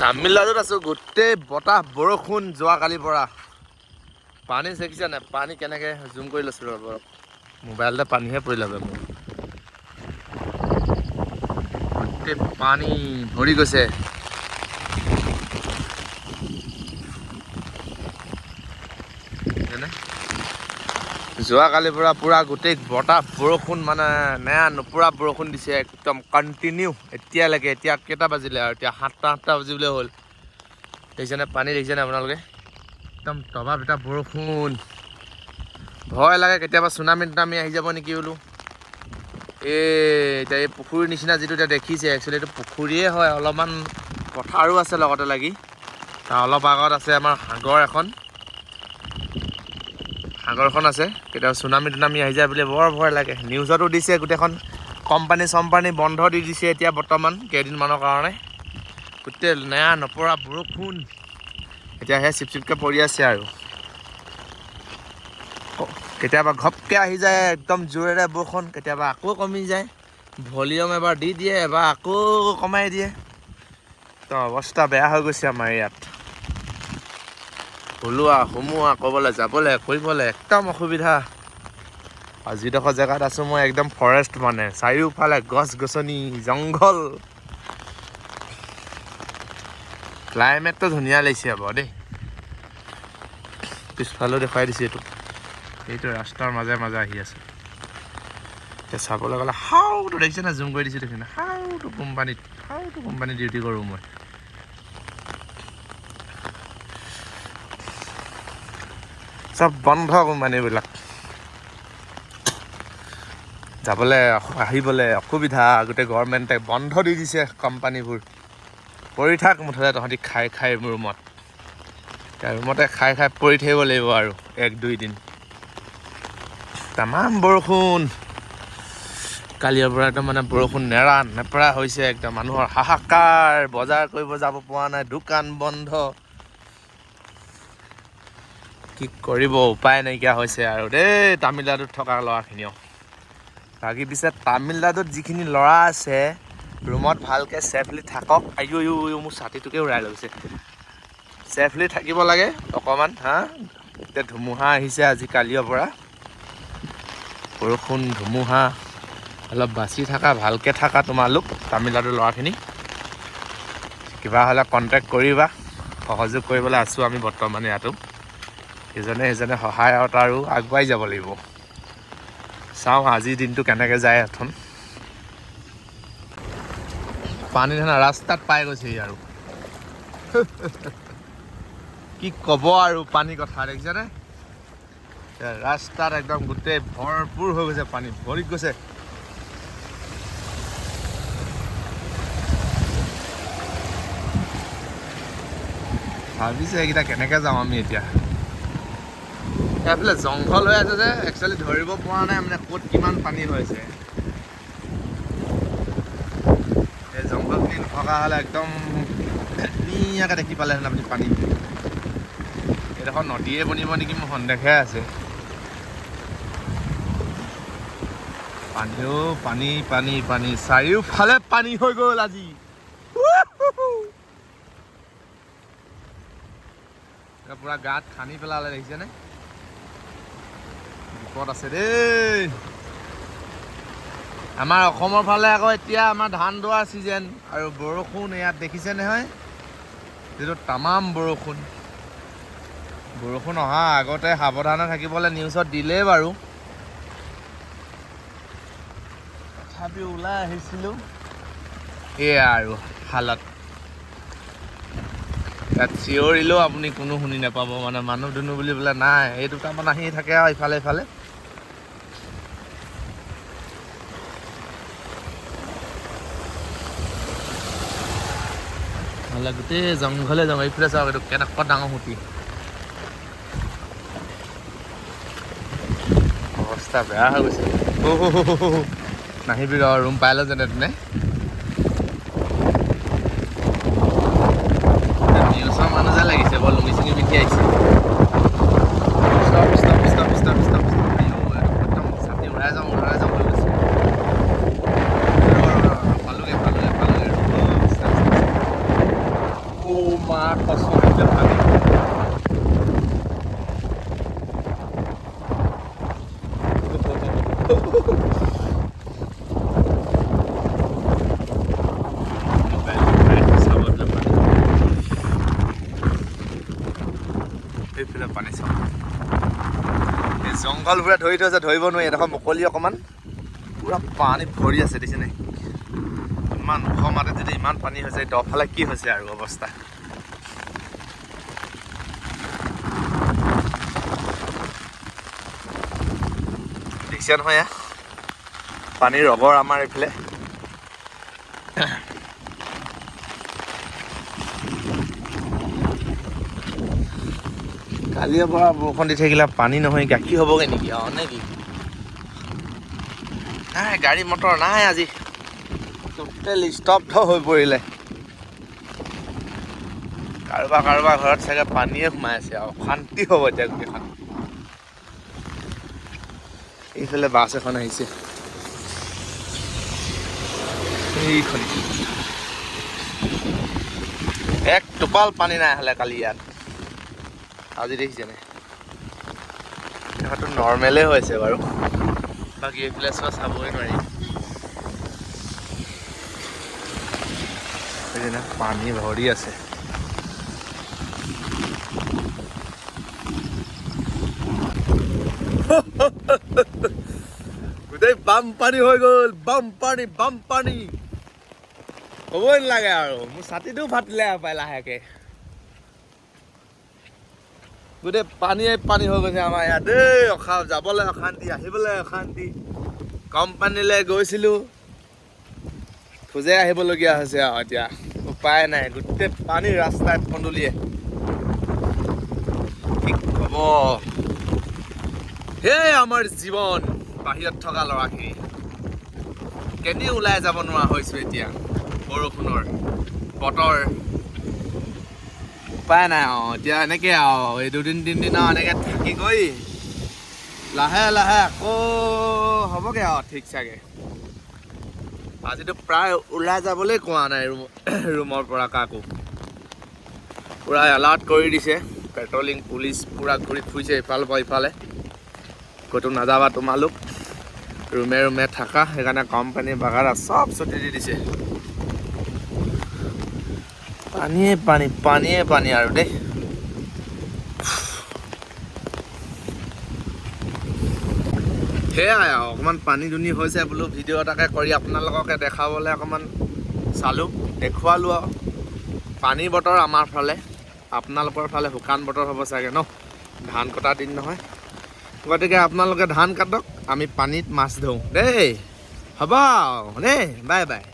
তামিলনাডুত আছো গোটেই বতাহ বৰষুণ যোৱাকালিৰ পৰা পানী দেখিছা নাই পানী কেনেকে জুম কৰি লৈছো ৰ'ব মোবাইলতে পানীহে পৰিল মোৰ গোটেই পানী ভৰি গৈছে যোৱাকালিৰ পৰা পুৰা গোটেই বতাহ বৰষুণ মানে নেৰা নপৰা বৰষুণ দিছে একদম কণ্টিনিউ এতিয়ালৈকে এতিয়া কেইটা বাজিলে আৰু এতিয়া 7টা বাজিবলৈ হ'ল দেখিছেনে পানী দেখিছেনে আপোনালোকে একদম তবা পিটা বৰষুণ ভয় লাগে কেতিয়াবা চুনামি আহি যাব নেকি বোলো এতিয়া এই পুখুৰীৰ নিচিনা যিটো এতিয়া দেখিছে একচুৱেলি এইটো পুখুৰীয়ে হয় অলপমান পথাৰো আছে লগতে লাগি তাৰ অলপ আগত আছে আমাৰ সাগৰখন আছে কেতিয়াবা চুনামি আহি যায় বুলি বৰ ভয় লাগে নিউজতো দিছে গোটেইখন কোম্পানী বন্ধ দি দিছে এতিয়া বৰ্তমান কেইদিনমানৰ কাৰণে গোটেই নেৰা নপৰা বৰষুণ এতিয়া সেই চিপচিপকৈ পৰি আছে আৰু কেতিয়াবা ঘপকৈ আহি যায় একদম জোৰেৰে বৰষুণ কেতিয়াবা আকৌ কমি যায় ভলিউম এবাৰ দি দিয়ে এবাৰ আকৌ কমাই দিয়ে তো অৱস্থা বেয়া হৈ গৈছে আমাৰ ইয়াত ওলোৱা সোমোৱা ক'বলৈ যাবলৈ কৰিবলৈ একদম অসুবিধা আৰু যিডোখৰ জেগাত আছোঁ মই একদম ফৰেষ্ট মানে চাৰিওফালে গছ গছনি জংঘল ক্লাইমেটটো ধুনীয়া লাগিছে বাৰু দেই পিছফালেও দেখুৱাই দিছে এইটো ৰাস্তাৰ মাজে মাজে আহি আছে এতিয়া চাবলৈ গ'লে হাওটো দেখিছে না জুম কৰি দিছোঁ দেখিছে হাওটো কোম্পানীত ডিউটি কৰোঁ মই চব বন্ধ কোম্পানীবিলাক যাবলৈ আহিবলৈ অসুবিধা গোটেই গভৰ্ণমেণ্টে বন্ধ দি দিছে কোম্পানীবোৰ পৰি থাক মুঠতে তহঁতি খাই মোৰ ৰুমত এতিয়া ৰুমতে খাই পৰি থাকিব লাগিব আৰু 1-2 দিন তামাম বৰষুণ কালিৰ পৰা একদম মানে বৰষুণ নেৰা নেপৰা হৈছে একদম মানুহৰ হাহাকাৰ বজাৰ কৰিব যাব পৰা নাই দোকান বন্ধ কি কৰিব উপায় নাইকিয়া হৈছে আৰু দেই তামিলনাডুত থকা ল'ৰাখিনিও বাকী পিছে তামিলনাডুত যিখিনি ল'ৰা আছে ৰুমত ভালকৈ ছেফলি থাকক মোৰ ছাতিটোকে উৰাই লৈছে ছেফলি থাকিব লাগে অকণমান এতিয়া ধুমুহা আহিছে আজি কালিৰ পৰা বৰষুণ ধুমুহা অলপ বাচি থাকা ভালকৈ থাকা তোমালোক তামিলনাডুৰ ল'ৰাখিনি কিবা হ'লে কণ্টেক্ট কৰিবা সহযোগ কৰিবলৈ আছোঁ আমি বৰ্তমান ইয়াতো ইজনে সহায়ত আৰু আগুৱাই যাব লাগিব চাওঁ আজিৰ দিনটো কেনেকৈ যায় এখন পানী ধৰা ৰাস্তাত পাই গৈছে আৰু কি ক'ব আৰু পানী কথা দেখিছেনে ৰাস্তাত একদম গোটেই ভৰপূৰ হৈ গৈছে পানী ভৰিত গৈছে ভাবিছে এইকেইটা কেনেকৈ যাওঁ আমি এতিয়া এইফালে জংঘল হৈ আছে যে একচুৱেলি ধৰিব পৰা নাই মানে ক'ত কিমান পানী হৈছে এই জংঘলখিনি নথকা হ'লে একদম ধুনীয়াকৈ দেখি পালেহেঁতেন আপুনি পানী এইডোখৰ নদীয়ে বনিব নেকি মোৰ সন্দেহহে আছে পানীও পানী চাৰিওফালে পানী হৈ গ'ল আজি পুৰা গাত খান্দি পেলালে দেখিছেনে বিপদ আছে দেই আমাৰ অসমৰ ফালে আকৌ এতিয়া আমাৰ ধান দোৱাৰ ছিজন আৰু বৰষুণ ইয়াত দেখিছে নহয় যিটো তামাম বৰষুণ অহা আগতে সাৱধানে থাকিবলৈ নিউজত দিলেই বাৰু তথাপিও ওলাই আহিছিলোঁ এয়া আৰু হালত ইয়াত চিঞৰিলেও আপুনি কোনো শুনি নাপাব মানে মানুহ দুনু বুলি বোলে নাই এই দুটামান আহি থাকে আৰু ইফালে নহ'লে গোটেই জংঘলে এইফালে চাওক এইটো কেনেকুৱা ডাঙৰ সুঁতি অৱস্থা বেয়া হৈ গৈছে নাহিবি ৰুম পাই লওঁ যেনে তেনে নিউজৰ মানুহ যে লাগিছে বৰ লুঙি চুঙি পিন্ধি আহিছে একদম ছাতি উৰাই যাওঁ হৈ গৈছে পালোগে মা কষ্ট পানী এইফালে পানী চাওঁ এই জংঘলবোৰে ধৰি থৈছে ধৰিব নোৱাৰি এডোখৰ মুকলি অকণমান পুৰা পানী ভৰি আছে দেখিছে নাই ইমান ওখ মাটিত যদি ইমান পানী হৈছে দফালে কি হৈছে আৰু অৱস্থা দেখিছে নহয় পানীৰ ৰগৰ আমাৰ এইফালে কালিৰ পৰা বৰষুণ দি থাকিলে পানী নহয় গাখীৰ হ'বগৈ নেকি নে কি নাই গাড়ী মটৰ নাই আজি টোটেলি স্তব্ধ হৈ পৰিলে কাৰোবাৰ ঘৰত চাগে পানীয়ে সোমাই আছে আৰু অশান্তি হ'ব এতিয়া গোটেইখন এইফালে বাছ এখন আহিছে এইখন এক টোপাল পানী নাই হ'লে কালি ইয়াত আজি দেখিছে নাই সেইটো নৰ্মেলে হৈছে বাৰু বাকী এইফালে চোৱা চাবই নোৱাৰি পানী ভৰি আছে গোটেই বানপানী হৈ গ'ল বানপানী হ'বই নালাগে আৰু মোৰ ছাতিটোও ফাটিলে পাই লাহেকে গোটেই পানী হৈ গৈছে আমাৰ ইয়াত দেই যাবলৈ অশান্তি আহিবলৈ অশান্তি কোম্পানীলৈ গৈছিলোঁ খোজে আহিবলগীয়া হৈছে আৰু এতিয়া উপায় নাই গোটেই পানী ৰাস্তাত পন্দুলিয়ে কি হ'ব সেই আমাৰ জীৱন বাহিৰত থকা ল'ৰাখিনি কেনি ওলাই যাব নোৱাৰা হৈছোঁ এতিয়া বৰষুণৰ বতৰ উপায় নাই এতিয়া এনেকৈ আৰু এই দুদিন তিনিদিন আৰু এনেকৈ থাকি গৈ লাহে আকৌ হ'বগৈ আৰু ঠিক চাগে আজিতো প্ৰায় ওলাই যাবলৈ কোৱা নাই ৰুমৰ পৰা কাকো পূৰা এলাৰ্ট কৰি দিছে পেট্ৰলিং পুলিচ পূৰা ঘূৰি ফুৰিছে ইফালৰ পৰা ইফালে ক'তো নাযাবা তোমালোক ৰুমে থাকা সেইকাৰণে কোম্পানী বাগাৰা চব ছুটি দি দিছে পানীয়ে পানী আৰু দেই সেয়াই আৰু অকণমান পানী দুনি হৈছে বোলো ভিডিঅ' এটাকে কৰি আপোনালোককে দেখাবলৈ অকণমান চালোঁ দেখুৱালোঁ আৰু পানী বতৰ আমাৰ ফালে আপোনালোকৰ ফালে শুকান বতৰ হ'ব চাগে ন ধান কটা দিন নহয় গতিকে আপোনালোকে ধান কাটক আমি পানীত মাছ ধৰোঁ দেই হ'ব দেই বাই